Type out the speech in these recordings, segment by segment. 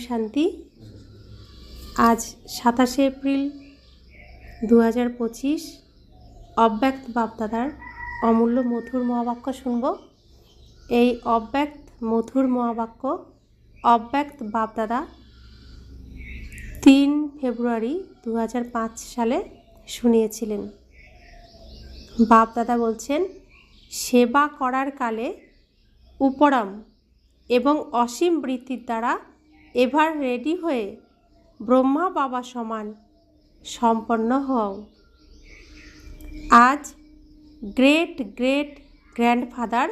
শান্তি। আজ 27শে এপ্রিল 2025। অব্যক্ত বাপদাদার অমূল্য মধুর মহাবাক্য শুনব। এই অব্যক্ত মধুর মহাবাক্য অব্যক্ত বাপদাদা 3 ফেব্রুয়ারি 2005 সালে শুনিয়েছিলেন। বাপদাদা বলছেন, সেবা করার কালে উপরম এবং অসীম বৃত্তির দ্বারা এভার রেডি হয়ে ব্রহ্মা বাবা সমান সম্পন্ন হও। আজ গ্রেট গ্রেট গ্র্যান্ডফাদার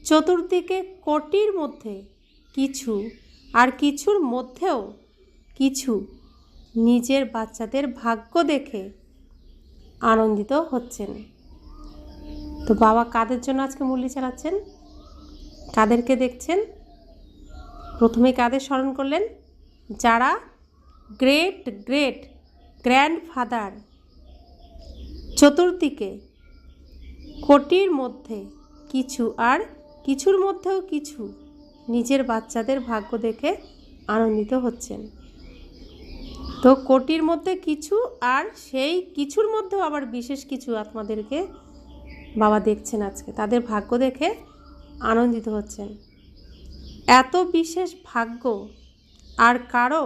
চতুর্দিকে কোটির মধ্যে কিছু আর কিছুর মধ্যেও কিছু নিজের বাচ্চাদের ভাগ্য দেখে আনন্দিত হচ্ছেন। তো বাবা কাদের জন্য আজকে মুরলি চালাচ্ছেন, কাদেরকে দেখছেন? প্রথমে কাদের স্মরণ করলেন? যারা গ্রেট গ্রেট গ্র্যান্ডফাদার চতুর্দিকে কোটির মধ্যে কিছু আর কিছুর মধ্যেও কিছু নিজের বাচ্চাদের ভাগ্য দেখে আনন্দিত হচ্ছেন। তো কোটির মধ্যে কিছু আর সেই কিছুর মধ্যেও আবার বিশেষ কিছু আত্মাদেরকে বাবা দেখছেন আজকে, তাদের ভাগ্য দেখে আনন্দিত হচ্ছেন। এত বিশেষ ভাগ্য আর কারো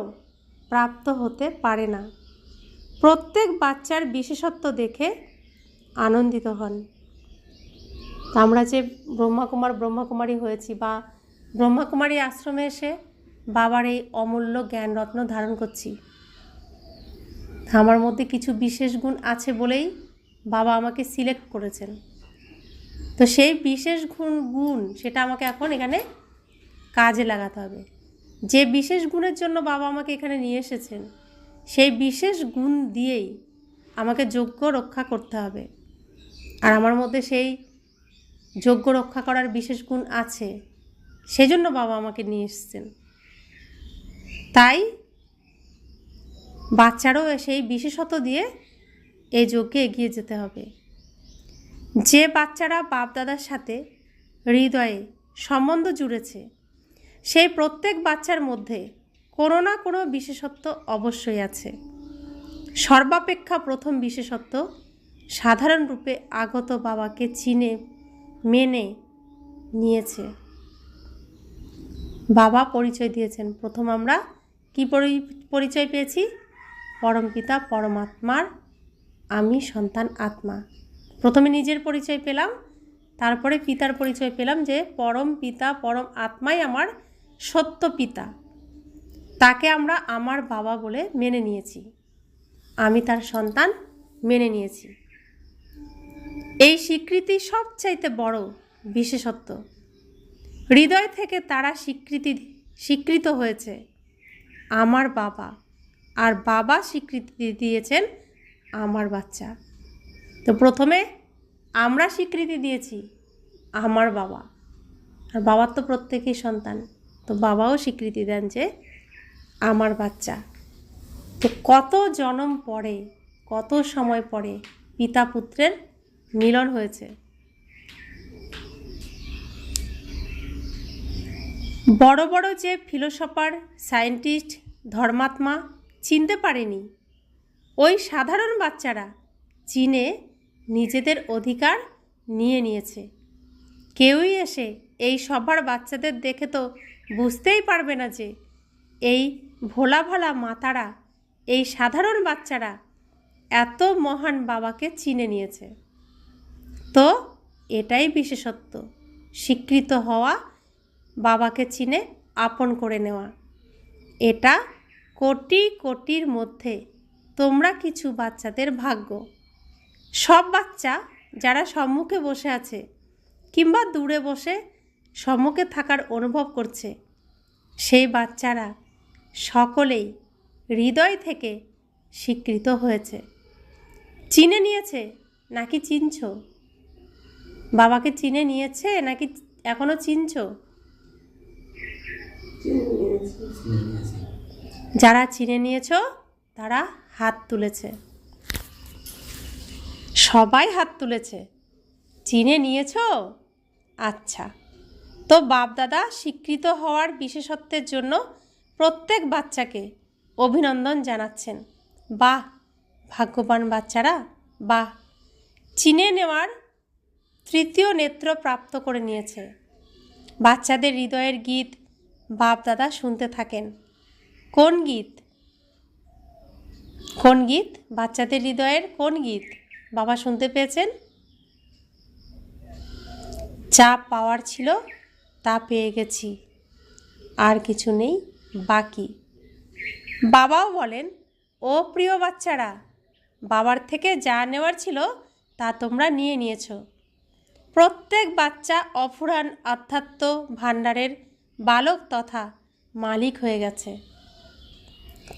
প্রাপ্ত হতে পারে না। প্রত্যেক বাচ্চার বিশেষত্ব দেখে আনন্দিত হন। আমরা যে ব্রহ্মাকুমারী হয়েছি বা ব্রহ্মাকুমারী আশ্রমে এসে বাবার এই অমূল্য জ্ঞানরত্ন ধারণ করছি, আমার মধ্যে কিছু বিশেষ গুণ আছে বলেই বাবা আমাকে সিলেক্ট করেছেন। তো সেই বিশেষ গুণ সেটা আমাকে এখন এখানে কাজে লাগাতে হবে। যে বিশেষ গুণের জন্য বাবা আমাকে এখানে নিয়ে এসেছেন, সেই বিশেষ গুণ দিয়েই আমাকে যজ্ঞ রক্ষা করতে হবে। আর আমার মধ্যে সেই যজ্ঞ রক্ষা করার বিশেষ গুণ আছে, সেজন্য বাবা আমাকে নিয়ে এসেছেন। তাই বাচ্চারও সেই বিশেষত্ব দিয়ে এই যজ্ঞে এগিয়ে যেতে হবে। যে বাচ্চারা বাপদাদার সাথে হৃদয়ে সম্বন্ধ জুড়েছে, সেই প্রত্যেক বাচ্চার মধ্যে কোনো না কোনো বিশেষত্ব অবশ্যই আছে। সর্বাপেক্ষা প্রথম বিশেষত্ব সাধারণ রূপে আগত বাবাকে চিনে মেনে নিয়েছে। বাবা পরিচয় দিয়েছেন। প্রথম আমরা কি পরিচয় পেয়েছি? পরমপিতা পরমাত্মার আমি সন্তান আত্মা। প্রথমে নিজের পরিচয় পেলাম, তারপরে পিতার পরিচয় পেলাম যে পরম পিতা পরম আত্মাই আমার সত্য পিতা। তাকে আমরা আমার বাবা বলে মেনে নিয়েছি, আমি তার সন্তান মেনে নিয়েছি। এই স্বীকৃতি সবচাইতে বড় বিশেষত্ব। হৃদয় থেকে তারা স্বীকৃত হয়েছে আমার বাবা, আর বাবা স্বীকৃতি দিয়েছেন আমার বাচ্চা। তো প্রথমে আমরা স্বীকৃতি দিয়েছি আমার বাবা, আর বাবার তো প্রত্যেকেই সন্তান, তো বাবাও স্বীকৃতি দেন যে আমার বাচ্চা। তো কত জন্ম পরে, কত সময় পরে পিতা পুত্রের মিলন হয়েছে। বড় বড় যে ফিলোসফার, সায়েন্টিস্ট, ধর্মাত্মা চিনতে পারেনি, ওই সাধারণ বাচ্চারা চিনে নিজেদের অধিকার নিয়ে নিয়েছে। কেউই এসে এই সবার বাচ্চাদের দেখে তো বুঝতেই পারবে না যে এই ভোলা ভালা মাতারা, এই সাধারণ বাচ্চারা এত মহান বাবাকে চিনে নিয়েছে। তো এটাই বিশেষত্ব, স্বীকৃত হওয়া, বাবাকে চিনে আপন করে নেওয়া। এটা কোটি কোটির মধ্যে তোমরা কিছু বাচ্চাদের ভাগ্য। সব বাচ্চা যারা সম্মুখে বসে আছে কিংবা দূরে বসে সম্মুখে থাকার অনুভব করছে, সেই বাচ্চারা সকলেই হৃদয় থেকে স্বীকৃত হয়েছে। চিনে নিয়েছে নাকি চিনছ? বাবাকে চিনে নিয়েছে নাকি এখনো চিনছ? যারা চিনে নিয়েছ তারা হাত তুলেছে। সবাই হাত তুলেছে। চিনে নিয়েছ? আচ্ছা, তো বাপদাদা স্বীকৃত হওয়ার বিশেষত্বের জন্য প্রত্যেক বাচ্চাকে অভিনন্দন জানাচ্ছেন। বাহ, ভাগ্যবান বাচ্চারা, বাহ, চিনে নেওয়ার তৃতীয় নেত্র প্রাপ্ত করে নিয়েছে। বাচ্চাদের হৃদয়ের গীত বাপ দাদা শুনতে থাকেন। কোন গীত? কোন গীত? বাচ্চাদের হৃদয়ের কোন গীত বাবা শুনতে পেয়েছেন? যা পাওয়ার ছিল তা পেয়ে গেছি, আর কিছু নেই বাকি। বাবাও বলেন, ও প্রিয় বাচ্চারা, বাবার থেকে যা নেওয়ার ছিল তা তোমরা নিয়ে নিয়েছো। প্রত্যেক বাচ্চা অফুরান আধ্যাত্ম ভাণ্ডারের বালক তথা মালিক হয়ে গেছে।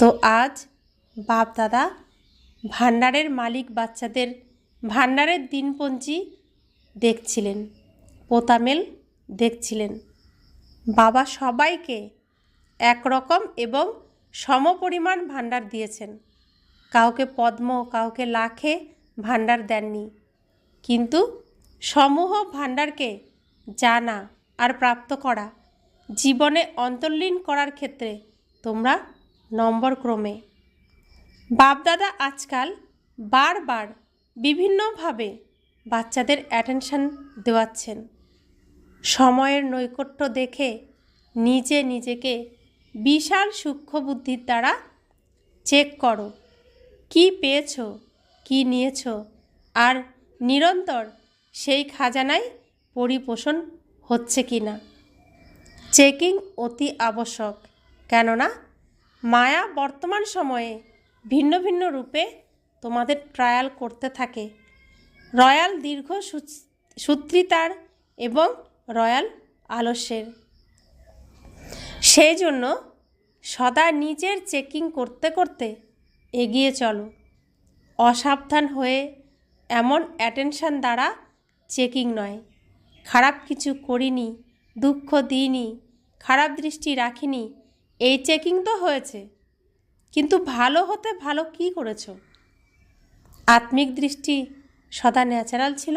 তো আজ বাপ দাদা ভাণ্ডারের মালিক বাচ্চাদের ভাণ্ডারের দিনপঞ্জি দেখছিলেন, পোতামেল দেখছিলেন। বাবা সবাইকে একরকম এবং সমপরিমাণ ভাণ্ডার দিয়েছেন। কাউকে পদ্ম, কাউকে লাখে ভাণ্ডার দেননি, কিন্তু সমূহ ভাণ্ডারকে জানা আর প্রাপ্ত করা, জীবনে অন্তর্লীন করার ক্ষেত্রে তোমরা নম্বর ক্রমে। বাপদাদা আজকাল বারবার বিভিন্নভাবে বাচ্চাদের অ্যাটেনশন দেওয়াচ্ছেন। সময়ের নৈকট্য দেখে নিজে নিজেকে বিশাল সূক্ষ্ম বুদ্ধির দ্বারা চেক করো, কি পেয়েছো, কি নিয়েছো, আর নিরন্তর সেই খাজানায় পরিপোষণ হচ্ছে কি না। চেকিং অতি আবশ্যক, কেননা মায়া বর্তমান সময়ে ভিন্ন ভিন্ন রূপে তোমাদের ট্রায়াল করতে থাকে, রয়্যাল দীর্ঘ সূত্রিতার এবং রয়্যাল আলস্যের। সেই জন্য সদা নিজের চেকিং করতে করতে এগিয়ে চলো। অসাবধান হয়ে এমন অ্যাটেনশন দ্বারা চেকিং নয়, খারাপ কিছু করিনি, দুঃখ দিইনি, খারাপ দৃষ্টি রাখিনি, এই চেকিং তো হয়েছে, কিন্তু ভালো হতে ভালো কি করেছো? আত্মিক দৃষ্টি সদা ন্যাচারাল ছিল,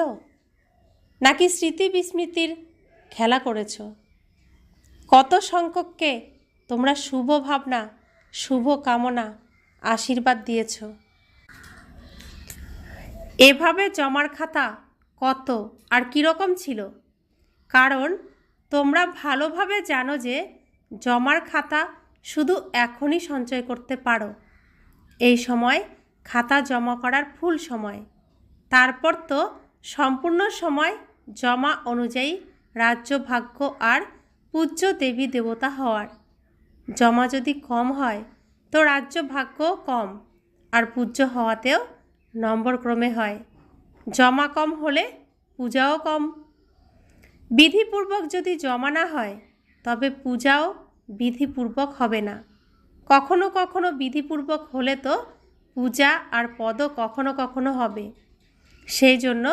নাকি স্মৃতি বিস্মৃতির খেলা করেছো? কত সংখ্যককে তোমরা শুভ ভাবনা, শুভ কামনা, আশীর্বাদ দিয়েছ? এভাবে জমার খাতা কত আর কীরকম ছিল? কারণ তোমরা ভালোভাবে জানো যে জমার খাতা শুধু এখনই সঞ্চয় করতে পারো। এই সময় খাতা জমা করার ফুল সময়, তারপর তো সম্পূর্ণ সময় জমা অনুযায়ী রাজ্য ভাগ্য আর পূজ্য দেবী দেবতা হওয়ার। জমা যদি কম হয় তো রাজ্য ভাগ্য কম, আর পূজ্য হওয়াতেও নম্বর ক্রমে হয়। জমা কম হলে পূজাও কম। বিধিপূর্বক যদি জমা না হয় তবে পূজাও বিধিপূর্বক হবে না। কখনো কখনো বিধিপূর্বক হলে তো পূজা আর পদও কখনো কখনো হবে। সেই জন্য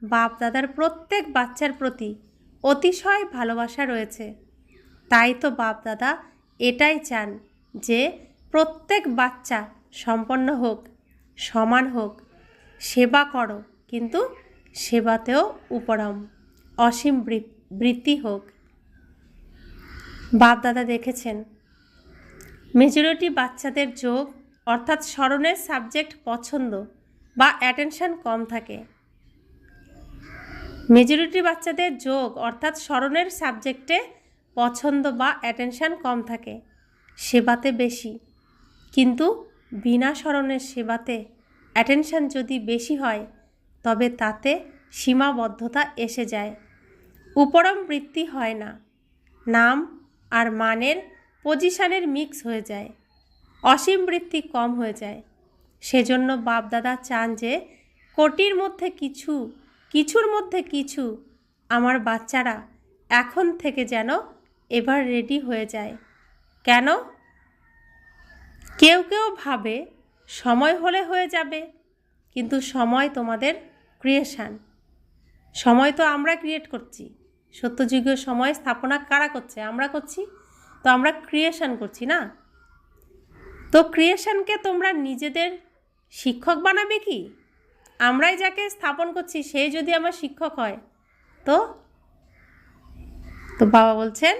বাপ দাদার প্রত্যেক বাচ্চার প্রতি অতিশয় ভালোবাসা রয়েছে। তাই তো বাপ দাদা এটাই চান যে প্রত্যেক বাচ্চা সম্পন্ন হোক, সমান হোক। সেবা করো, কিন্তু সেবাতেও উপরম, অসীম বৃত্তি হোক। বাপ দাদা দেখেছেন মেজরিটি বাচ্চাদের যোগ অর্থাৎ স্মরণের সাবজেক্ট পছন্দ বা অ্যাটেনশন কম থাকে। মেজরিটি বাচ্চাদের যোগ অর্থাৎ স্মরণের সাবজেক্টে পছন্দ বা অ্যাটেনশন কম থাকে, সেবাতে বেশি। কিন্তু বিনা স্মরণের সেবাতে অ্যাটেনশন যদি বেশি হয় তবে তাতে সীমাবদ্ধতা এসে যায়, উপরম বৃত্তি হয় না, নাম আর মানের পজিশনের মিক্স হয়ে যায়, অসীম বৃত্তি কম হয়ে যায়। সেজন্য বাপদাদা চান যে কোটির মধ্যে কিছু, কিছুর মধ্যে কিছু আমার বাচ্চারা এখন থেকে যেন এবার রেডি হয়ে যায়। কেন? কেউ কেউ ভাবে সময় হলে হয়ে যাবে, কিন্তু সময় তোমাদের ক্রিয়েশন। সময় তো আমরা ক্রিয়েট করছি। সত্যযুগীয় সময় স্থাপনা কারা করছে? আমরা করছি। তো আমরা ক্রিয়েশন করছি না? তো ক্রিয়েশনকে তোমরা নিজেদের শিক্ষক বানাবে কি? আমরাই যাকে স্থাপন করছি সেই যদি আমার শিক্ষক হয় তো তো বাবা বলছেন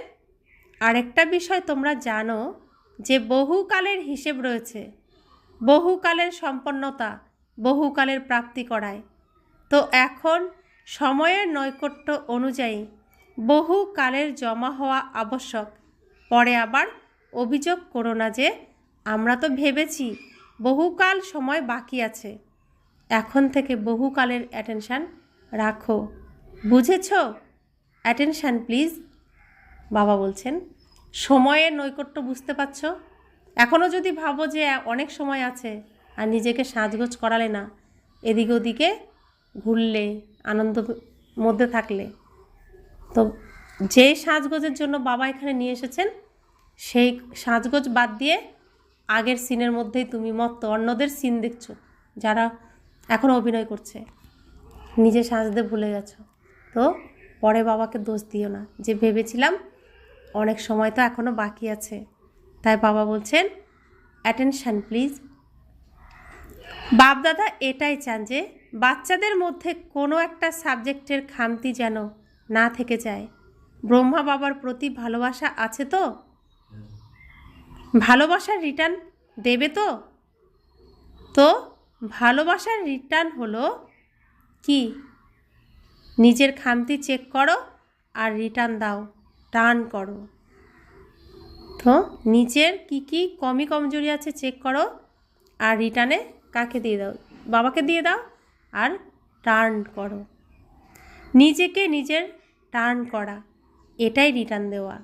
আরেকটা বিষয় তোমরা জানো যে বহুকালের হিসেব রয়েছে, বহুকালের সম্পন্নতা, বহুকালের প্রাপ্তি করায়। তো এখন সময়ের নৈকট্য অনুযায়ী বহুকালের জমা হওয়া আবশ্যক। পরে আবার অভিযোগ করো না যে আমরা তো ভেবেছি বহুকাল সময় বাকি আছে। এখন থেকে বহুকালের অ্যাটেনশান রাখো, বুঝেছ? Attention please. বাবা বলছেন সময়ের নৈকট্য বুঝতে পারছ? এখনও যদি ভাবো যে অনেক সময় আছে আর নিজেকে সাজগোজ করালে না, এদিকে ওদিকে ঘুরলে, আনন্দ মধ্যে থাকলে, তো যে সাজগোজের জন্য বাবা এখানে নিয়ে এসেছেন সেই সাজগোজ বাদ দিয়ে আগের সিনের মধ্যেই তুমি মত্ত। অন্যদের সিন দেখছো যারা এখন অভিনয় করছে, নিজে সাজতে ভুলে গেছো। তো পরে বাবাকে দোষ দিও না যে ভেবেছিলাম অনেক সময় তো এখনও বাকি আছে। তাই বাবা বলছেন অ্যাটেনশান প্লিজ। বাপদাদা এটাই চান যে বাচ্চাদের মধ্যে কোনো একটা সাবজেক্টের খামতি যেন না থেকে যায়। ব্রহ্মা বাবার প্রতি ভালোবাসা আছে তো? ভালোবাসার রিটার্ন দেবে তো? তো ভালোবাসার রিটার্ন হলো কি? নিজের খামতি চেক করো আর রিটার্ন দাও, টার্ন করো। তো নিজের কি কি কমি কমজোরি আছে চেক করো আর রিটার্নে কাকে দিয়ে দাও? বাবাকে দিয়ে দাও আর টার্ন করো। নিজেকে নিজের টার্ন করা, এটাই রিটার্ন দেওয়া।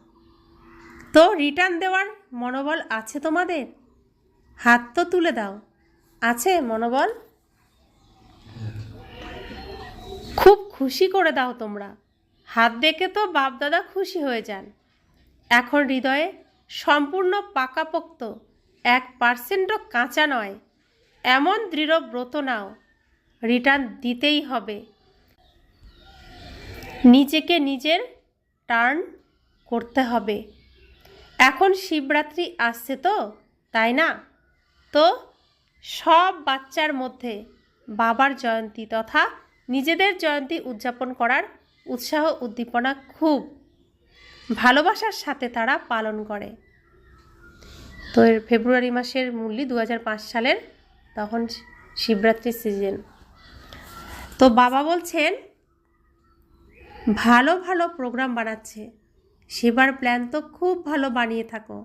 তো রিটার্ন দেওয়ার মনোবল আছে তোমাদের? হাত তো তুলে দাও। আছে মনোবল? খুব খুশি করে দাও তোমরা। হাত দেখে তো বাপদাদা খুশি হয়ে যান। এখন হৃদয়ে সম্পূর্ণ পাকাপোক্ত 1%ও কাঁচা নয় এমন দৃঢ় ব্রত নাও, রিটার্ন দিতেই হবে। নিজেকে নিজের টার্ন করতে হবে। এখন শিবরাত্রি আসছে তো, তাই না? তো সব বাচ্চার মধ্যে বাবার জয়ন্তী তথা নিজেদের জয়ন্তী উদযাপন করার উৎসাহ উদ্দীপনা খুব ভালোবাসার সাথে তারা পালন করে। তো এর ফেব্রুয়ারি মাসের মূল্য 2005 সালের, তখন শিবরাত্রির সিজন। তো বাবা বলছেন ভালো ভালো প্রোগ্রাম বানাচ্ছে, সেবার প্ল্যান তো খুব ভালো বানিয়ে থাকো,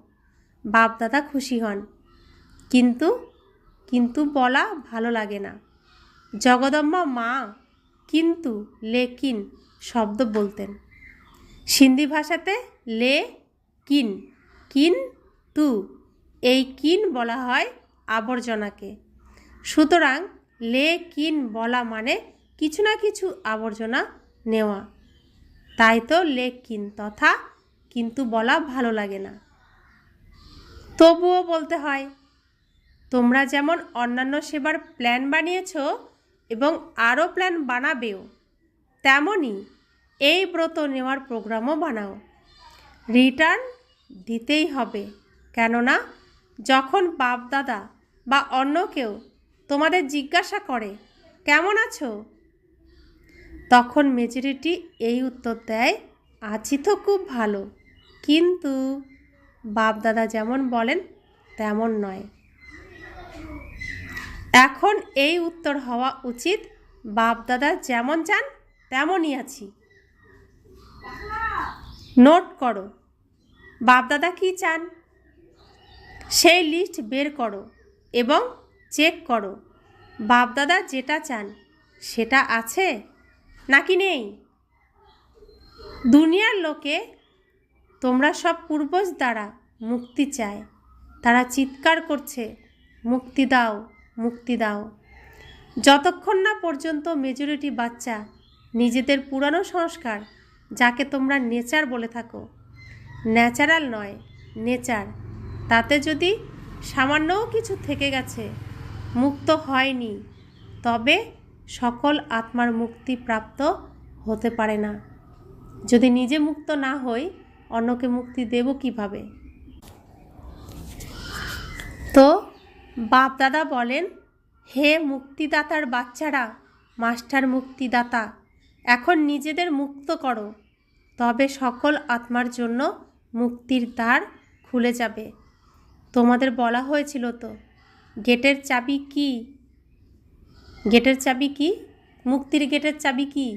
বাপ দাদা খুশি হন। কিন্তু কিন্তু বলা ভালো লাগে না। জগদম্বা মা কিন্তু লেকিন শব্দ বলতেন। সিন্ধি ভাষাতে লে কিন, কিন তু, এই কিন বলা হয় আবর্জনাকে। সুতরাং লে কিন বলা মানে কিছু না কিছু আবর্জনা নেওয়া। তাই তো লে কিন তথা কিন্তু বলা ভালো লাগে না, তবুও বলতে হয়। তোমরা যেমন অন্যান্য সেবার প্ল্যান বানিয়েছ এবং আরও প্ল্যান বানাবেও, তেমনই এই ব্রত নেওয়ার প্রোগ্রামও বানাও। রিটার্ন দিতেই হবে, কেননা যখন বাপ দাদা বা অন্য কেউ তোমাদের জিজ্ঞাসা করে কেমন আছো, তখন মেজরিটি এই উত্তর দেয় আছি তো খুব ভালো। কিন্তু বাপ দাদা যেমন বলেন তেমন নয়। এখন এই উত্তর হওয়া উচিত বাপ দাদা যেমন চান তেমনই আছি। নোট করো বাপ দাদা কী চান, সেই লিস্ট বের করো এবং চেক করো বাপ দাদা যেটা চান সেটা আছে নাকি নেই। দুনিয়ার লোকে তোমরা সব পূর্বজ দ্বারা মুক্তি চায়, তারা চিৎকার করছে মুক্তি দাও, মুক্তি দাও। যতক্ষণ না পর্যন্ত মেজরিটি বাচ্চা নিজেদের পুরানো সংস্কার, যাকে তোমরা নেচার বলে থাকো, ন্যাচারাল নয় নেচার, তাতে যদি সামান্যও কিছু থেকে গেছে, মুক্ত হয়নি, তবে সকল আত্মার মুক্তি প্রাপ্ত হতে পারে না। যদি নিজে মুক্ত না হই, অন্যকে মুক্তি দেব কিভাবে? তো বাপ দাদা বলেন, হে মুক্তিদাতার বাচ্চারা, মাস্টার মুক্তিদাতা, এখন নিজেদের মুক্ত করো, তবে সকল আত্মার জন্য মুক্তির দ্বার খুলে যাবে। তোমাদের বলা হয়েছিল তো, গেটের চাবি কি? গেটের চাবি কি? মুক্তির গেটের চাবি কি?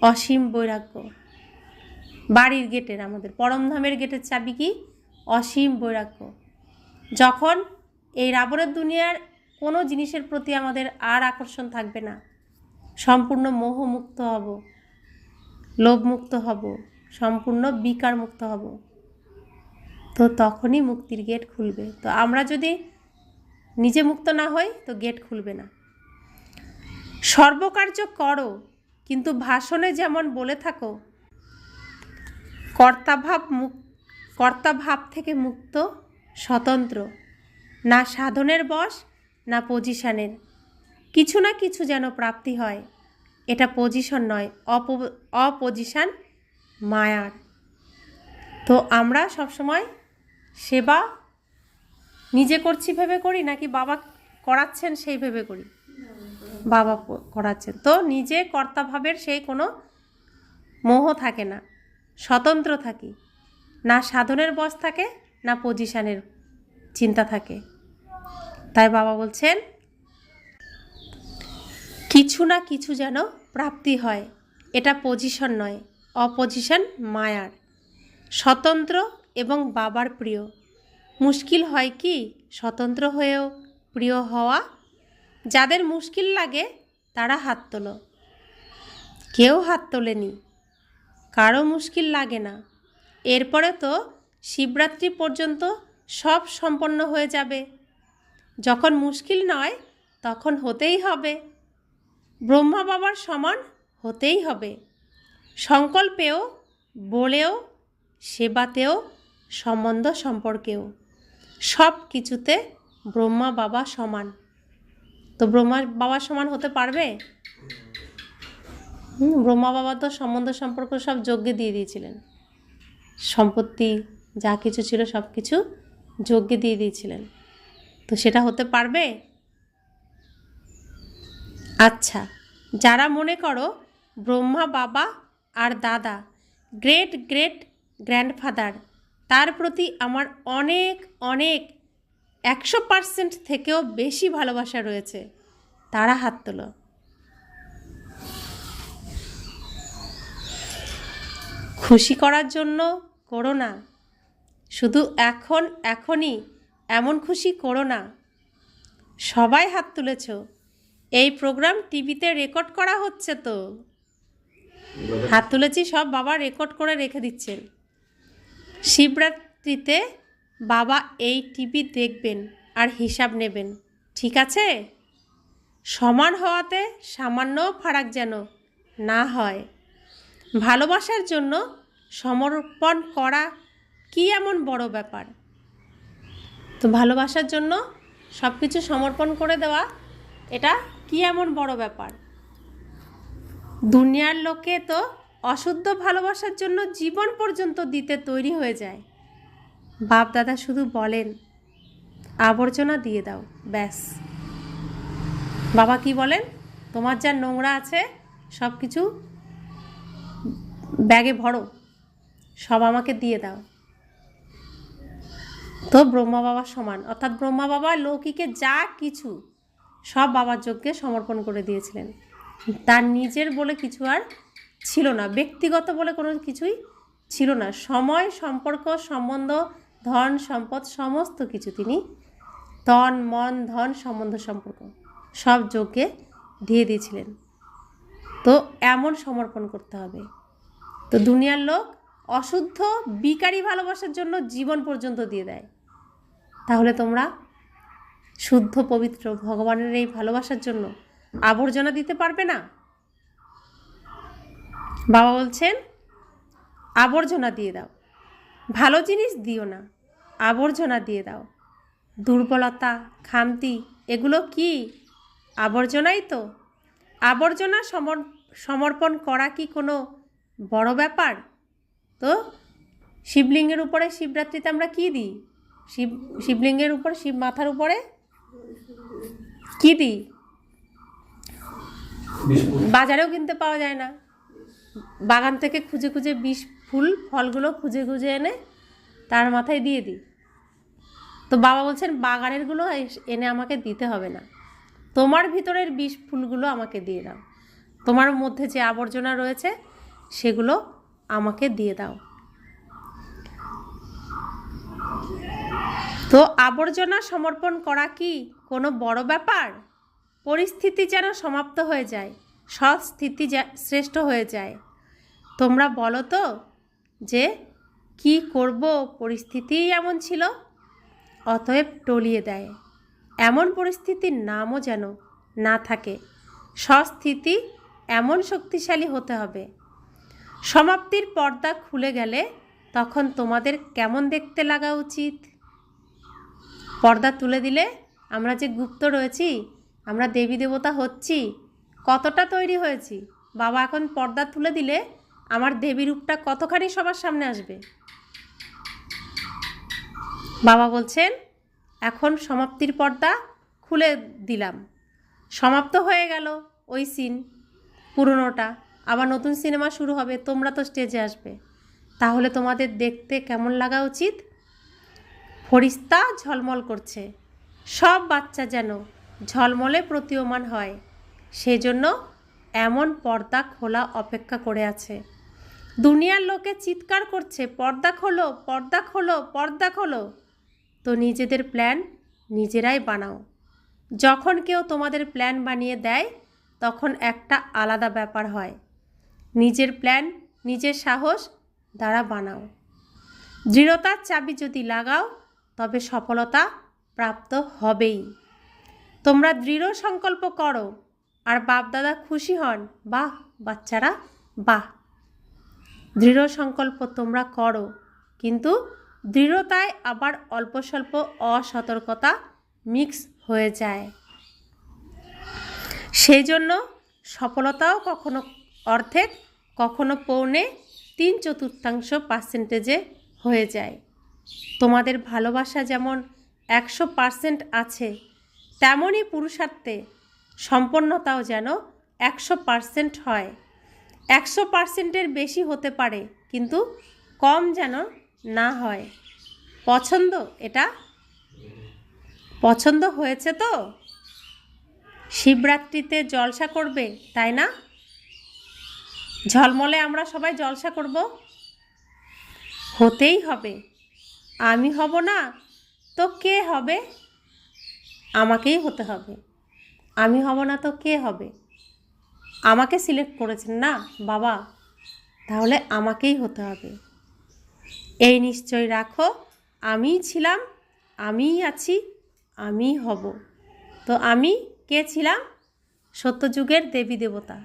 অসীম বৈরাগ্য। বাড়ির গেটের, আমাদের পরমধামের গেটের চাবি কি? অসীম বৈরাগ্য। যখন এই রাবণের দুনিয়ার কোনো জিনিসের প্রতি আমাদের আর আকর্ষণ থাকবে না, সম্পূর্ণ মোহমুক্ত হব, লোভমুক্ত হব, সম্পূর্ণ বিকার মুক্ত হব, তো তখনই মুক্তির গেট খুলবে। তো আমরা যদি নিজে মুক্ত না হই তো গেট খুলবে না। সর্বকার্য করো, কিন্তু ভাষণে যেমন বলে থাকো কর্তাভাব থেকে মুক্ত, স্বতন্ত্র, না সাধনের বশ না পজিশনের। কিছু না কিছু যেন প্রাপ্তি হয়, এটা পজিশন নয়, অপজিশন মায়ার। তো আমরা সবসময় সেবা নিজে করছি ভেবে করি, নাকি বাবা করাচ্ছেন সেই ভেবে করি? বাবা করাচ্ছেন। তো নিজে কর্তাভাবের সেই কোনো মোহ থাকে না, স্বতন্ত্র থাকি, না সাধনের বশ থাকে না পজিশনের চিন্তা থাকে। তাই বাবা বলছেন কিছু না কিছু যেন প্রাপ্তি হয়, এটা পজিশন নয়, অপজিশন মায়ার। স্বতন্ত্র এবং বাবার প্রিয়। মুশকিল হয় কি স্বতন্ত্র হয়েও প্রিয় হওয়া? যাদের মুশকিল লাগে তারা হাত তোলো। কেউ হাত তোলেনি, কারো মুশকিল লাগে না। এরপরে তো শিবরাত্রি পর্যন্ত সব সম্পন্ন হয়ে যাবে। যখন মুশকিল নয় তখন হতেই হবে, ব্রহ্মা বাবার সমান হতেই হবে। সংকল্পেও, বলেও, সেবাতেও, সম্বন্ধ সম্পর্কেও, সব কিছুতে ব্রহ্মা বাবা সমান। তো ব্রহ্মা বাবার সমান হতে পারবে? ব্রহ্মা বাবা তো সম্বন্ধ সম্পর্ক সব যজ্ঞে দিয়ে দিয়েছিলেন, সম্পত্তি যা কিছু ছিল সব কিছু যজ্ঞে দিয়ে দিয়েছিলেন। তো সেটা হতে পারবে? আচ্ছা, যারা মনে করো ব্রহ্মা বাবা আর দাদা, গ্রেট গ্রেট গ্র্যান্ডফাদার, তার প্রতি আমার অনেক অনেক 100% থেকেও বেশি ভালোবাসা রয়েছে, তারা হাত তোলো। খুশি করার জন্য করো না, শুধু এখনই এমন খুশি করো না। সবাই হাত তুলেছ, এই প্রোগ্রাম টিভিতে রেকর্ড করা হচ্ছে, তো হাত তুলেছি সব বাবা রেকর্ড করে রেখে দিচ্ছেন। শিবরাত্রিতে বাবা এই টিভি দেখবেন আর হিসাব নেবেন, ঠিক আছে? সমান হওয়াতে সামান্য ফারাক যেন না হয়। ভালোবাসার জন্য সমর্পণ করা কি এমন বড় ব্যাপার? তো ভালোবাসার জন্য সব কিছু সমর্পণ করে দেওয়া, এটা কি এমন বড় ব্যাপার? দুনিয়ার লোকে তো অশুদ্ধ ভালোবাসার জন্য জীবন পর্যন্ত দিতে তৈরি হয়ে যায়। বাপ দাদা শুধু বলেন আবর্জনা দিয়ে দাও, ব্যাস। বাবা কি বলেন? তোমার যা নোংরা আছে সব কিছু ব্যাগে ভরো, সব আমাকে দিয়ে দাও। তো ব্রহ্মা বাবা সমান, অর্থাৎ ব্রহ্মা বাবা লৌকিকে যা কিছু সব বাবার যজ্ঞে সমর্পণ করে দিয়েছিলেন। তার নিজের বলে কিছু আর ছিল না, ব্যক্তিগত বলে কোনো কিছুই ছিল না। সময়, সম্পর্ক, সম্বন্ধ, ধন সম্পদ সমস্ত কিছু তিনি, তন মন ধন সম্বন্ধ সম্পর্ক সব যজ্ঞে দিয়ে দিয়েছিলেন। তো এমন সমর্পণ করতে হবে। তো দুনিয়ার লোক অশুদ্ধ বিকারী ভালোবাসার জন্য জীবন পর্যন্ত দিয়ে দেয়, তাহলে তোমরা শুদ্ধ পবিত্র ভগবানের এই ভালোবাসার জন্য আবর্জনা দিতে পারবে না? বাবা বলছেন আবর্জনা দিয়ে দাও, ভালো জিনিস দিও না, আবর্জনা দিয়ে দাও। দুর্বলতা, খামতি, এগুলো কি আবর্জনাই তো। আবর্জনা সমর্পণ করা কি কোনো বড় ব্যাপার? তো শিবলিঙ্গের উপরে শিবরাত্রিতে আমরা কি দিই? শিবলিঙ্গের উপর, শিব মাথার উপরে কি দিই? বাজারেও কিনতে পাওয়া যায় না, বাগান থেকে খুঁজে খুঁজে বিষ ফুল ফলগুলো খুঁজে খুঁজে এনে তার মাথায় দিয়ে দিই। তো বাবা বলছেন বাগানেরগুলো এনে আমাকে দিতে হবে না, তোমার ভিতরের বিষ ফুলগুলো আমাকে দিয়ে দাও, তোমার মধ্যে যে আবর্জনা রয়েছে সেগুলো আমাকে দিয়ে দাও। তো আবর্জনা সমর্পণ করা কি কোনো বড় ব্যাপার? পরিস্থিতি যেন সমাপ্ত হয়ে যায়, সৎ স্থিতি শ্রেষ্ঠ হয়ে যায়। তোমরা বলো তো যে কি করব, পরিস্থিতিই এমন ছিল। অতএব টলিয়ে দেয়, এমন পরিস্থিতির নামও যেন না থাকে। সৎস্থিতি এমন শক্তিশালী হতে হবে, সমাপ্তির পর্দা খুলে গেলে তখন তোমাদের কেমন দেখতে লাগা উচিত? পর্দা তুলে দিলে আমরা যে গুপ্ত রয়েছি, আমরা দেবী দেবতা হচ্ছি, কতটা তৈরি হয়েছি। বাবা এখন পর্দা তুলে দিলে আমার দেবী রূপটা কতখানি সবার সামনে আসবে। বাবা বলছেন এখন সমাপ্তির পর্দা খুলে দিলাম, সমাপ্ত হয়ে গেল ওই সিন পুরনোটা, আবার নতুন সিনেমা শুরু হবে, তোমরা তো স্টেজে আসবে। তাহলে তোমাদের দেখতে কেমন লাগা উচিত? ফরিস্তা ঝলমল করছে, সব বাচ্চা যেন ঝলমলে প্রতীয়মান হয়, সেজন্য এমন পর্দা খোলা অপেক্ষা করে আছে। দুনিয়ার লোকে চিৎকার করছে পর্দা খোলো, পর্দা খোলো, পর্দা খোলো। তো নিজেদের প্ল্যান নিজেরাই বানাও। যখন কেউ তোমাদের প্ল্যান বানিয়ে দেয় তখন একটা আলাদা ব্যাপার হয়। নিজের প্ল্যান নিজের সাহস দ্বারা বানাও। দৃঢ়তার চাবি যদি লাগাও তবে সফলতা প্রাপ্ত হবেই। তোমরা দৃঢ় সংকল্প করো আর বাপদাদা খুশি হন। বাহ বাচ্চারা, বাহ। দৃঢ় সংকল্প তোমরা করো, কিন্তু দৃঢ়তায় আবার অল্প স্বল্প অসতর্কতা মিক্স হয়ে যায়। সেই জন্য সফলতাও কখনো অর্ধেক, কখনো 3/4% হয়ে যায়। তোমাদের ভালোবাসা যেমন 100% আছে, তেমনই পুরুষার্থে সম্পন্নতাও যেন 100% হয়। 100%-এর বেশি হতে পারে, কিন্তু কম যেন না হয়। পছন্দ? এটা পছন্দ হয়েছে তো? শিবরাত্রিতে জলসা করবে, তাই না? ঝলমলে আমরা সবাই জলসা করব, হতেই হবে। আমি হব না তো কে হবে? আমাকেই হতে হবে। আমি হব না তো কে হবে? আমাকে সিলেক্ট করেছেন না বাবা, তাহলে আমাকেই হতে হবে। এই নিশ্চয় রাখো, আমিই ছিলাম, আমিই আছি, আমিই হব। তো আমি কে ছিলাম? সত্যযুগের দেবী দেবতা।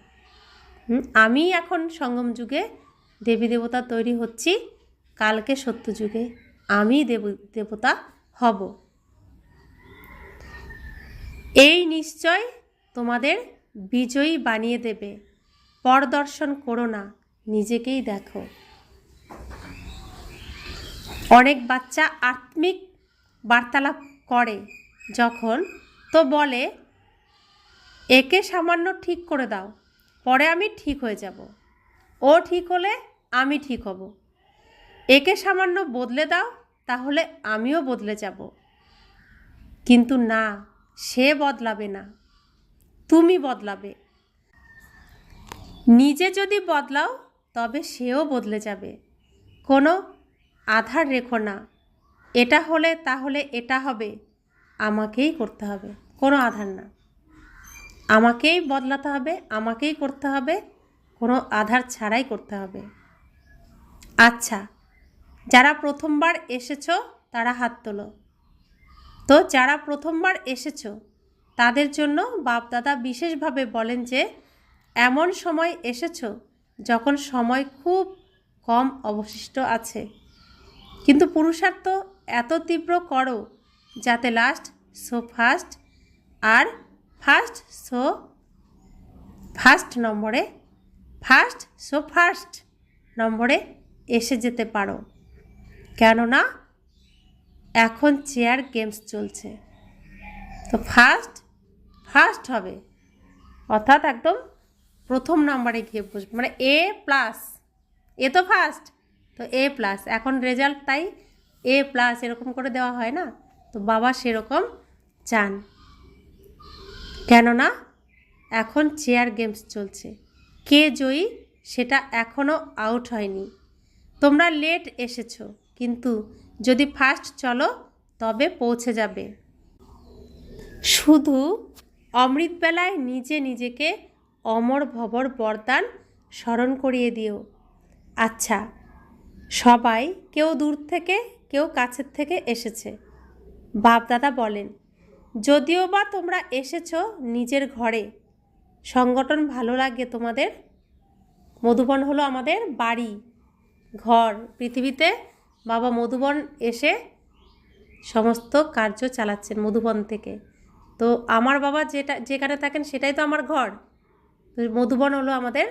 আমি এখন সঙ্গম যুগে দেবী দেবতা তৈরি হচ্ছি, কালকে সত্যযুগে আমি দেবতা হব। এই নিশ্চয় তোমাদের বিজয়ী বানিয়ে দেবে। পরদর্শন করো না, নিজেকেই দেখো। অনেক বাচ্চা আত্মিক বার্তালাপ করে যখন, তো বলে একে সামান্য ঠিক করে দাও, পরে আমি ঠিক হয়ে যাব। ও ঠিক হলে আমি ঠিক হব। একে সামান্য বদলে দাও, তাহলে আমিও বদলে যাব। কিন্তু না, সে বদলাবে না, তুমি বদলাবে। নিজে যদি বদলাও তবে সেও বদলে যাবে। কোনো আধার রেখো না, এটা হলে তাহলে এটা হবে, আমাকেই করতে হবে, কোনো আধার না। আমাকেই বদলাতে হবে, আমাকেই করতে হবে, কোনো আধার ছাড়াই করতে হবে। আচ্ছা, যারা প্রথমবার এসেছো তারা হাত তোলো। তো যারা প্রথমবার এসেছো তাদের জন্য বাপদাদা বিশেষভাবে বলেন যে এমন সময় এসেছো যখন সময় খুব কম অবশিষ্ট আছে, কিন্তু পুরুষার্থ এত তীব্র করো যাতে লাস্ট সো ফার্স্ট আর ফার্স্ট সো ফার্স্ট নম্বরে, ফার্স্ট সো ফার্স্ট নম্বরে এসে যেতে পারো। কেননা এখন চেয়ার গেমস চলছে, তো ফার্স্ট ফার্স্ট হবে, অর্থাৎ একদম প্রথম নাম্বারে গিয়ে বসবে, মানে A+, এ তো ফার্স্ট, তো A+, এখন রেজাল্ট তাই A+, এরকম করে দেওয়া হয় না, তো বাবা সেরকম চান, কেননা এখন চেয়ার গেমস চলছে, কে জয়ী সেটা এখনও আউট হয়নি। তোমরা লেট এসেছো, কিন্তু যদি ফার্স্ট চলো তবে পৌঁছে যাবে। শুধু অমৃতবেলায় নিজে নিজেকে অমর ভবর বরদান স্মরণ করিয়ে দিও। আচ্ছা, সবাই কেউ দূর থেকে কেউ কাছের থেকে এসেছে। বাপদাদা বলেন, যদিও বা তোমরা এসেছো নিজের ঘরে, সংগঠন ভালো লাগে তোমাদের? মধুবন হলো আমাদের বাড়ি, ঘর। পৃথিবীতে বাবা মধুবন এসে সমস্ত কার্য চালাচ্ছেন মধুবন থেকে। তো আমার বাবা যেখানে থাকেন সেটাই তো আমার ঘর। তো মধুবন হলো আমাদের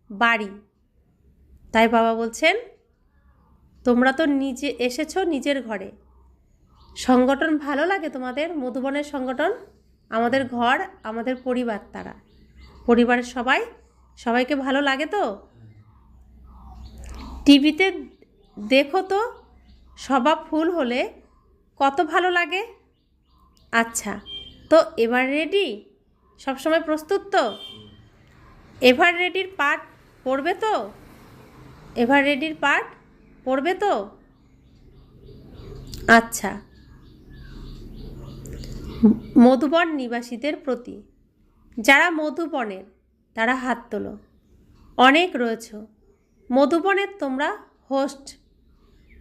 বাড়ি। তাই বাবা বলছেন, তোমরা তো নিজে এসেছো নিজের ঘরে, সংগঠন ভালো লাগে তোমাদের? মধুবনের সংগঠন আমাদের ঘর, আমাদের পরিবার। তারা পরিবারের সবাইকে ভালো লাগে তো? টিভিতে দেখো তো, সভা ফুল হলে কত ভালো লাগে। আচ্ছা, তো এবার রেডি? সবসময় প্রস্তুত তো? এভার রেডির পাঠ পড়বে তো? এভার রেডির পাঠ পড়বে তো? আচ্ছা, মধুবন নিবাসীদের প্রতি, যারা মধুবনের তারা হাত তোলো। অনেক রয়েছ মধুবনের, তোমরা হোস্ট।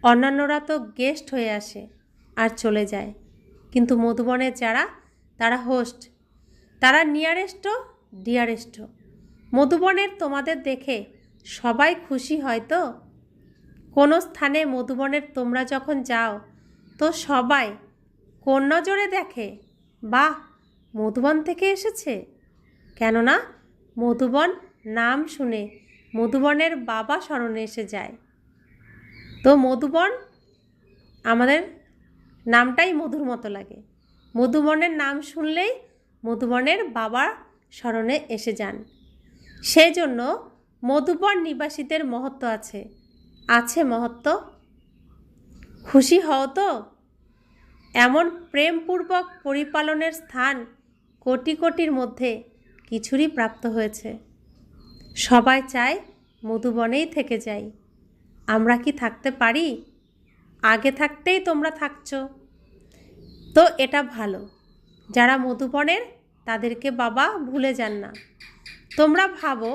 অন্যান্যরা তো গেস্ট হয়ে আসে আর চলে যায়, কিন্তু মধুবনের যারা তারা হোস্ট, তারা নিয়ারেস্ট ডিয়ারেস্ট। মধুবনের তোমাদের দেখে সবাই খুশি হয় তো? কোনো স্থানে মধুবনের তোমরা যখন যাও তো সবাই কোন নজরে দেখে? বাহ, মধুবন থেকে এসেছে। কেননা মধুবন নাম শুনে মধুবনের বাবা স্মরণে এসে যায়। তো মধুবন আমাদের নামটাই মধুর মতো লাগে। মধুবনের নাম শুনলেই মধুবনের বাবা স্মরণে এসে যান। সেই জন্য মধুবন নিবাসীদের মহত্ব আছে, আছে মহত্ব। খুশি হও তো? এমন প্রেমপূর্বক পরিপালনের স্থান কোটি কোটির মধ্যে কিছুরই প্রাপ্ত হয়েছে। সবাই চায় মধুবনেই থেকে যাই। আমরা কি থাকতে পারি? আগে থাকতেই তোমরা থাকছো, তো এটা ভালো। যারা মধুবনের তাদেরকে বাবা ভুলে যান না। তোমরা ভাবো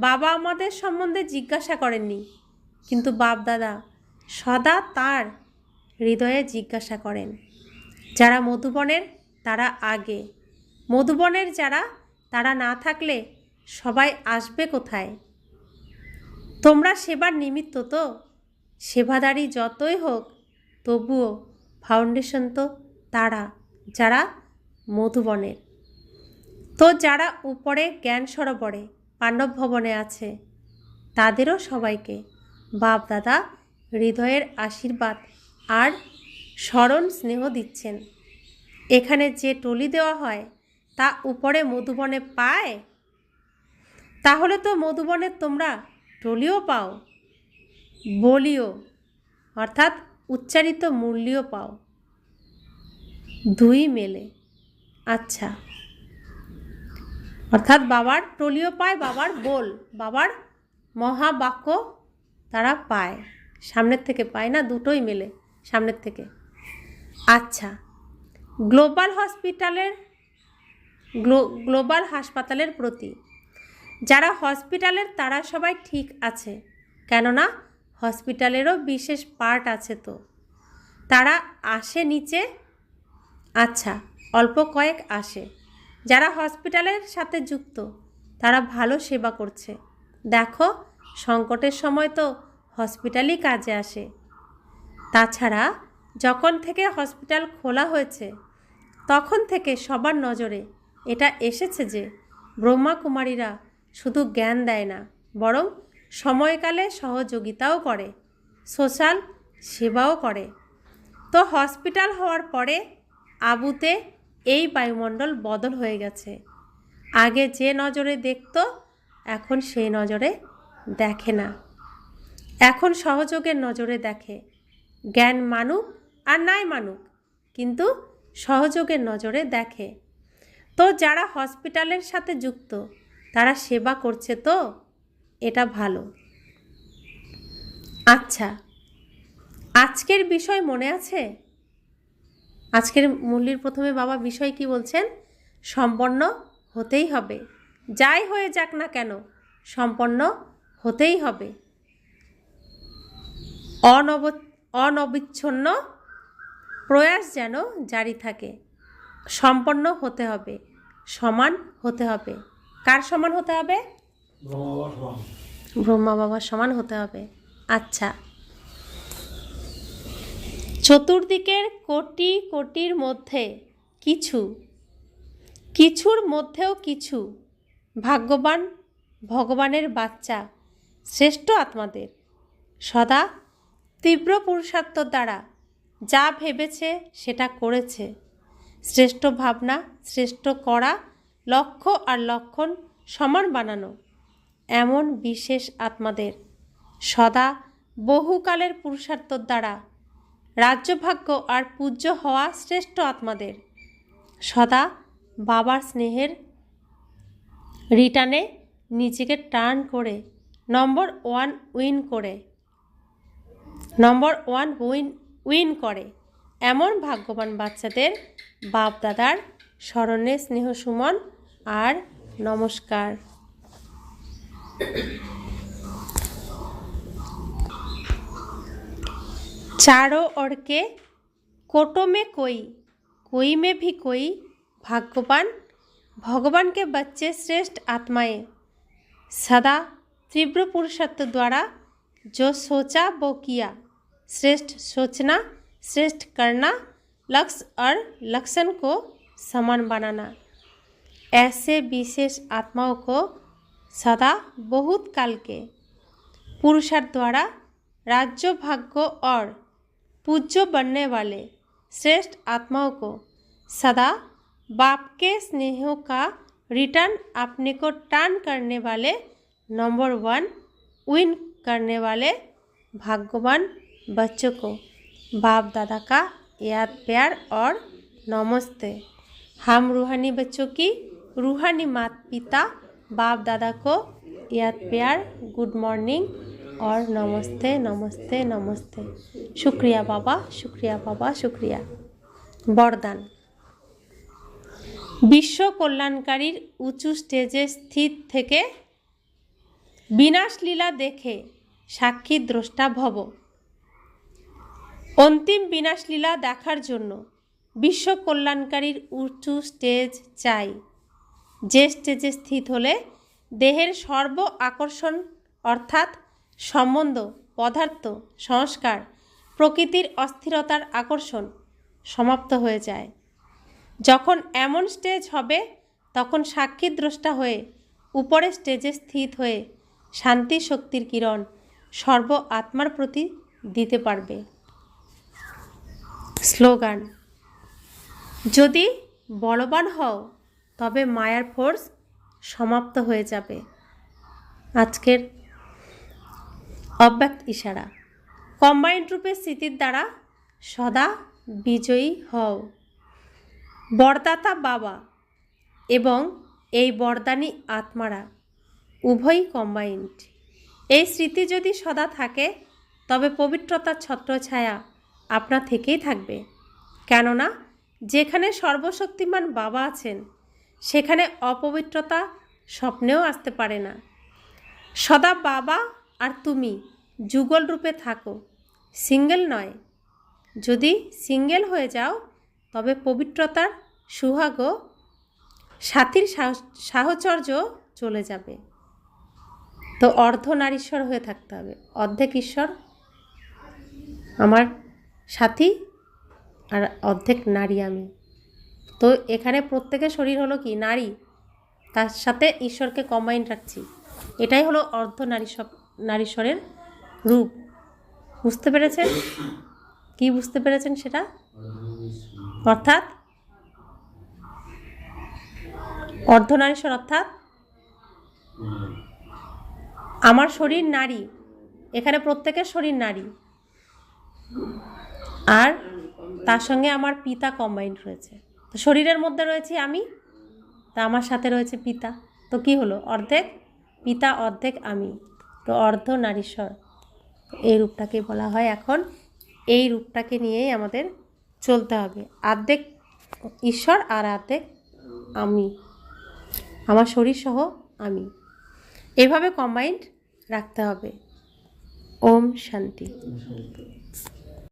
বাবা আমাদের সম্বন্ধে জিজ্ঞাসা করেননি, কিন্তু বাপ দাদা সদা তার হৃদয়ে জিজ্ঞাসা করেন। যারা মধুবনের তারা আগে, মধুবনের যারা তারা না থাকলে সবাই আসবে কোথায়? তোমরা সেবার নিমিত্ত তো। সেবাদারি যতই হোক তবুও ফাউন্ডেশন তো তারা, যারা মধুবনের। তো যারা উপরে জ্ঞান সরোবরে পাণ্ডব ভবনে আছে তাদেরও সবাইকে বাপ দাদা হৃদয়ের আশীর্বাদ আর স্মরণ স্নেহ দিচ্ছেন। এখানে যে টলি দেওয়া হয় তা উপরে মধুবনে পায়, তাহলে তো মধুবনে তোমরা টলিও পাও, বলিও অর্থাৎ উচ্চারিত মূল্যও পাও, দুই মেলে। আচ্ছা, অর্থাৎ বাবার টলিও পায়, বাবার বল, বাবার মহাবাক্য তারা পায়, সামনের থেকে পায় না, দুটোই মেলে সামনের থেকে। আচ্ছা, গ্লোবাল হাসপাতালের প্রতি, যারা হসপিটালের তারা সবাই ঠিক আছে, কেননা হসপিটালেরও বিশেষ পার্ট আছে, তো তারা আসে নিচে। আচ্ছা, অল্প কয়েক আসে। যারা হসপিটালের সাথে যুক্ত তারা ভালো সেবা করছে। দেখো, সংকটের সময় তো হসপিটালই কাজে আসে। তাছাড়া যখন থেকে হসপিটাল খোলা হয়েছে তখন থেকে সবার নজরে এটা এসেছে যে ব্রহ্মা কুমারীরা শুধু জ্ঞান দেয় না, বরং সময়কালে সহযোগিতাও করে, সোশ্যাল সেবাও করে। তো হসপিটাল হওয়ার পরে আবুতে এই বায়ুমণ্ডল বদল হয়ে গেছে। আগে যে নজরে দেখত এখন সেই নজরে দেখে না, এখন সহযোগের নজরে দেখে। জ্ঞান মানুক আর নাই মানুক, কিন্তু সহযোগের নজরে দেখে। তো যারা হসপিটালের সাথে যুক্ত তারা সেবা করছে, তো এটা ভালো। আচ্ছা, আজকের বিষয় মনে আছে? আজকের মুরলির প্রথমে বাবা বিষয় কি বলছেন? সম্পন্ন হতেই হবে, যাই হয়ে যাক না কেন সম্পন্ন হতেই হবে। অনবিচ্ছিন্ন প্রয়াস যেন জারি থাকে। সম্পন্ন হতে হবে, সমান হতে হবে। কার সমান হতে হবে? ব্রহ্মা বাবার সমান হতে হবে। আচ্ছা, চতুর্দিকের কোটি কোটির মধ্যে কিছুর মধ্যেও কিছু ভাগ্যবান ভগবানের বাচ্চা শ্রেষ্ঠ আত্মাদের সদা তীব্র পুরুষার্থ দ্বারা যা ভেবেছে সেটা করেছে। শ্রেষ্ঠ ভাবনা, শ্রেষ্ঠ করা, লক্ষ্য আর লক্ষণ সমান বানানো এমন বিশেষ আত্মাদের সদা বহুকালের পুরুষার্থ দ্বারা রাজ্যভাগ্য আর পূজ্য হওয়া শ্রেষ্ঠ আত্মাদের সদা বাবার স্নেহের রিটার্নে নিজেকে টার্ন করে নম্বর ওয়ান উইন করে এমন ভাগ্যবান বাচ্চাদের বাপ দাদার স্মরণে স্নেহ সুমন আর নমস্কার। चारों ओर के कोटों में कोई में भी कोई भाग्यवान भगवान के बच्चे श्रेष्ठ आत्माएं सदा तीव्र पुरुषार्थ द्वारा जो सोचा वो किया। श्रेष्ठ सोचना, श्रेष्ठ करना, लक्ष्य और लक्षण को समान बनाना ऐसे विशेष आत्माओं को सदा बहुत काल के पुरुषार्थ द्वारा राज्य भाग्य और पूज्य बनने वाले श्रेष्ठ आत्माओं को सदा बाप के स्नेहों का रिटर्न अपने को टर्न करने वाले नंबर वन विन करने वाले भाग्यवान बच्चों को बाप दादा का याद प्यार और नमस्ते। हम रूहानी बच्चों की रूहानी माता पिता बाप दादा को याद प्यार, गुड मॉर्निंग और नमस्ते नमस्ते नमस्ते। शुक्रिया बाबा, शुक्रिया बाबा, शुक्रिया। বরদান। বিশ্ব কল্যাণকারীর উঁচু স্টেজে স্থিত থেকে বিনাশ লীলা দেখে সাক্ষী দ্রষ্টা ভব। অন্তিম বিনাশ লীলা দেখার জন্য বিশ্ব কল্যাণকারীর উঁচু স্টেজ চাই, যে স্টেজে স্থিত হলে দেহের সর্ব আকর্ষণ অর্থাৎ সম্বন্ধ, পদার্থ, সংস্কার, প্রকৃতির অস্থিরতার আকর্ষণ সমাপ্ত হয়ে যায়। যখন এমন স্টেজ হবে তখন সাক্ষী দ্রষ্টা হয়ে উপরে স্টেজে স্থিত হয়ে শান্তি শক্তির কিরণ সর্ব আত্মার প্রতি দিতে পারবে। স্লোগান: যদি বলবান হও তবে মায়ার ফোর্স সমাপ্ত হয়ে যাবে। আজকের অব্যক্ত ইশারা: কম্বাইন্ড রূপে স্মৃতির দ্বারা সদা বিজয়ী হও। বরদাতা বাবা এবং এই বরদানী আত্মারা উভয়ই কম্বাইন্ড। এই স্মৃতি যদি সদা থাকে তবে পবিত্রতার ছত্রছায়া আপনা থেকেই থাকবে। কেননা যেখানে সর্বশক্তিমান বাবা আছেন সেখানে অপবিত্রতা স্বপ্নেও আসতে পারে না। সদা বাবা আর তুমি যুগল রূপে থাকো, সিঙ্গেল নয়। যদি সিঙ্গেল হয়ে যাও তবে পবিত্রতার সুহাগ সাথীর সাহচর্য চলে যাবে। তো অর্ধনারীশ্বর হয়ে থাকতে হবে, অর্ধেক ঈশ্বর আমার সাথী আর অর্ধেক নারী আমি। তো এখানে প্রত্যেকের শরীর হলো কি নারী, তার সাথে ঈশ্বরকে কম্বাইন রাখছি। এটাই হলো নারীশ্বরের রূপ। বুঝতে পেরেছেন? কি বুঝতে পেরেছেন সেটা? অর্থাৎ অর্ধনারীশ্বর অর্থাৎ আমার শরীর নারী, এখানে প্রত্যেকের শরীর নারী, আর তার সঙ্গে আমার পিতা কম্বাইন্ড রয়েছে। তো শরীরের মধ্যে রয়েছে আমি, তা আমার সাথে রয়েছে পিতা। তো কি হলো? অর্ধেক পিতা অর্ধেক আমি, তো অর্ধ নারীশ্বর। এই রূপটাকে বলা হয়। এখন এই রূপটাকে নিয়েই আমাদের চলতে হবে। অর্ধেক ঈশ্বর আর অর্ধেক আমি, আমার শরীর সহ আমি, এভাবে কম্বাইন্ড রাখতে হবে। ওম শান্তি।